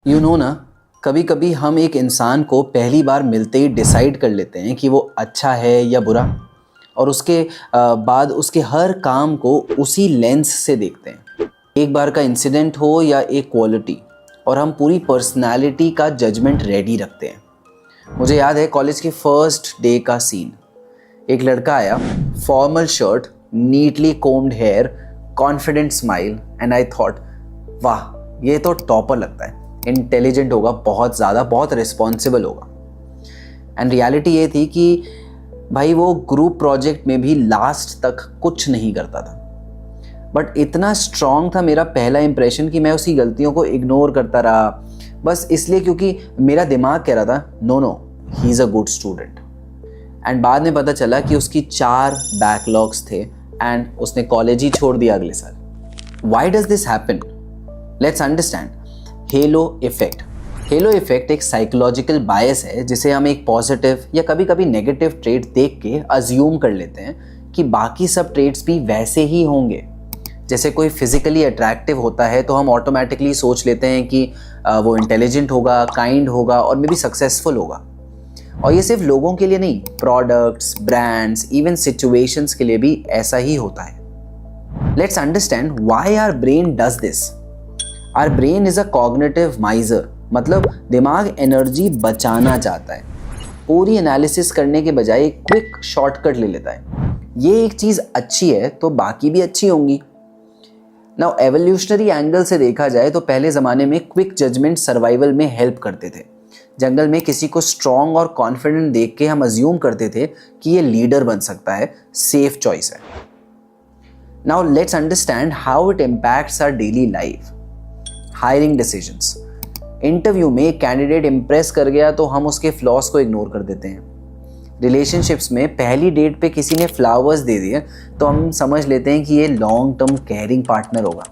You know ना, कभी कभी हम एक इंसान को पहली बार मिलते ही डिसाइड कर लेते हैं कि वो अच्छा है या बुरा, और उसके बाद उसके हर काम को उसी लेंस से देखते हैं। एक बार का इंसिडेंट हो या एक क्वालिटी, और हम पूरी पर्सनालिटी का जजमेंट रेडी रखते हैं। मुझे याद है कॉलेज के फर्स्ट डे का सीन। एक लड़का आया, formal shirt, neatly combed hair, confident smile, and I thought वाह, ये तो टॉपर लगता है, इंटेलिजेंट होगा, बहुत ज़्यादा, बहुत रिस्पॉन्सिबल होगा। एंड रियलिटी ये थी कि भाई वो ग्रुप प्रोजेक्ट में भी लास्ट तक कुछ नहीं करता था। बट इतना स्ट्रॉन्ग था मेरा पहला इंप्रेशन कि मैं उसकी गलतियों को इग्नोर करता रहा, बस इसलिए क्योंकि मेरा दिमाग कह रहा था no, he is a good student. And बाद में पता चला कि उसकी 4 बैकलॉग्स थे एंड उसने कॉलेज ही छोड़ दिया अगले साल। Why does this happen? Let's understand. Hello effect. Hello effect एक साइकोलॉजिकल बायस है जिसे हम एक पॉजिटिव या कभी कभी नेगेटिव ट्रेट देख के अज्यूम कर लेते हैं कि बाकी सब ट्रेट्स भी वैसे ही होंगे। जैसे कोई फिजिकली अट्रैक्टिव होता है तो हम ऑटोमेटिकली सोच लेते हैं कि वो इंटेलिजेंट होगा, काइंड होगा और मे बी सक्सेसफुल होगा। और ये सिर्फ लोगों के लिए नहीं, प्रोडक्ट्स, ब्रांड्स, इवन सिचुएशंस के लिए भी ऐसा ही होता है। Let's understand why our brain does this. Our brain is a cognitive miser, मतलब दिमाग एनर्जी बचाना चाहता है। पूरी एनालिसिस करने के बजाय एक क्विक शॉर्टकट ले लेता है। ये एक चीज़ अच्छी है तो बाकी भी अच्छी होंगी। नाउ एवोल्यूशनरी एंगल से देखा जाए तो पहले ज़माने में क्विक जजमेंट सर्वाइवल में हेल्प करते थे। जंगल में किसी को स्ट्रॉन्ग और कॉन्फिडेंट देख के हम अज्यूम करते थे कि ये लीडर बन सकता है, सेफ चॉइस है। Now let's understand how it impacts our daily life. Hiring decisions. Interview में कैंडिडेट इंप्रेस कर गया तो हम उसके फ्लॉस को इग्नोर कर देते हैं। रिलेशनशिप्स में पहली डेट पे किसी ने फ्लावर्स दे दिए तो हम समझ लेते हैं कि ये लॉन्ग टर्म केयरिंग पार्टनर होगा।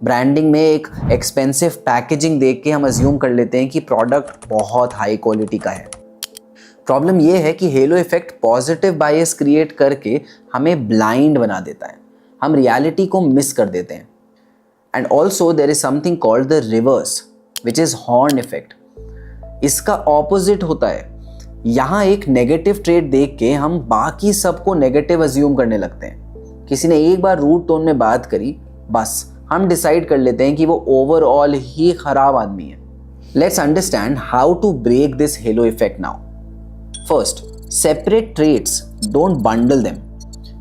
ब्रांडिंग में एक एक्सपेंसिव पैकेजिंग देख के हम अज्यूम कर लेते हैं कि प्रोडक्ट बहुत हाई क्वालिटी का है। प्रॉब्लम ये है कि हेलो इफेक्ट पॉजिटिव बायस क्रिएट करके हमें ब्लाइंड बना देता है। हम रियलिटी को मिस कर देते हैं। And also there is something called the reverse, which is horn effect. इसका ऑपोजिट होता है। यहाँ एक नेगेटिव ट्रेट देख के हम बाकी सबको नेगेटिव अज्यूम करने लगते हैं। किसी ने एक बार रूड टोन में बात करी, बस हम डिसाइड कर लेते हैं कि वो ओवरऑल ही खराब आदमी है। Let's understand how to break this halo effect now. First, separate traits, don't bundle them.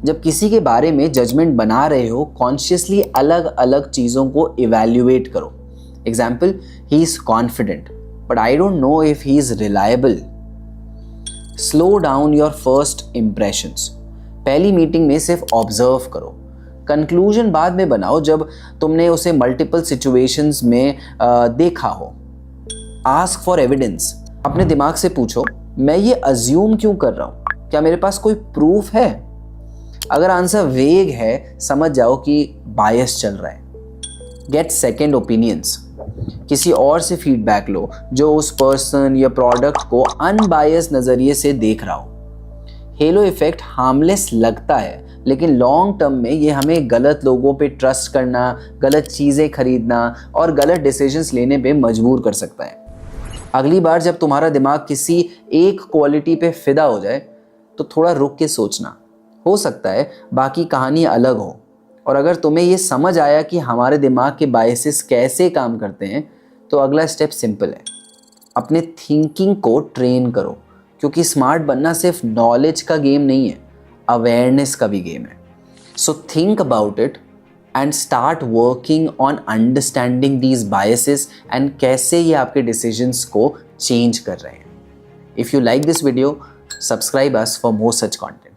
जब किसी के बारे में जजमेंट बना रहे हो, कॉन्शियसली अलग अलग चीज़ों को इवैल्यूएट करो। Example, he is confident but I don't know if he is reliable. Slow down your first impressions. पहली मीटिंग में सिर्फ ऑब्जर्व करो, कंक्लूजन बाद में बनाओ जब तुमने उसे मल्टीपल सिचुएशंस में देखा हो। Ask for evidence. अपने दिमाग से पूछो, मैं ये अज्यूम क्यों कर रहा हूँ, क्या मेरे पास कोई प्रूफ है? अगर आंसर वेग है, समझ जाओ कि बायस चल रहा है। Get second opinions. किसी और से फीडबैक लो जो उस पर्सन या प्रोडक्ट को अनबायस नज़रिए से देख रहा हो। हेलो इफेक्ट हार्मलेस लगता है, लेकिन लॉन्ग टर्म में ये हमें गलत लोगों पे ट्रस्ट करना, गलत चीज़ें खरीदना और गलत डिसीजंस लेने पे मजबूर कर सकता है। अगली बार जब तुम्हारा दिमाग किसी एक क्वालिटी पे फिदा हो जाए तो थोड़ा रुक के सोचना, हो सकता है बाकी कहानी अलग हो। और अगर तुम्हें ये समझ आया कि हमारे दिमाग के बायसेस कैसे काम करते हैं, तो अगला स्टेप सिंपल है, अपने थिंकिंग को ट्रेन करो, क्योंकि स्मार्ट बनना सिर्फ नॉलेज का गेम नहीं है, अवेयरनेस का भी गेम है। So think about it and start working on understanding these biases and कैसे ये आपके डिसीजंस को चेंज कर रहे हैं। If you like this video, subscribe us for more such content.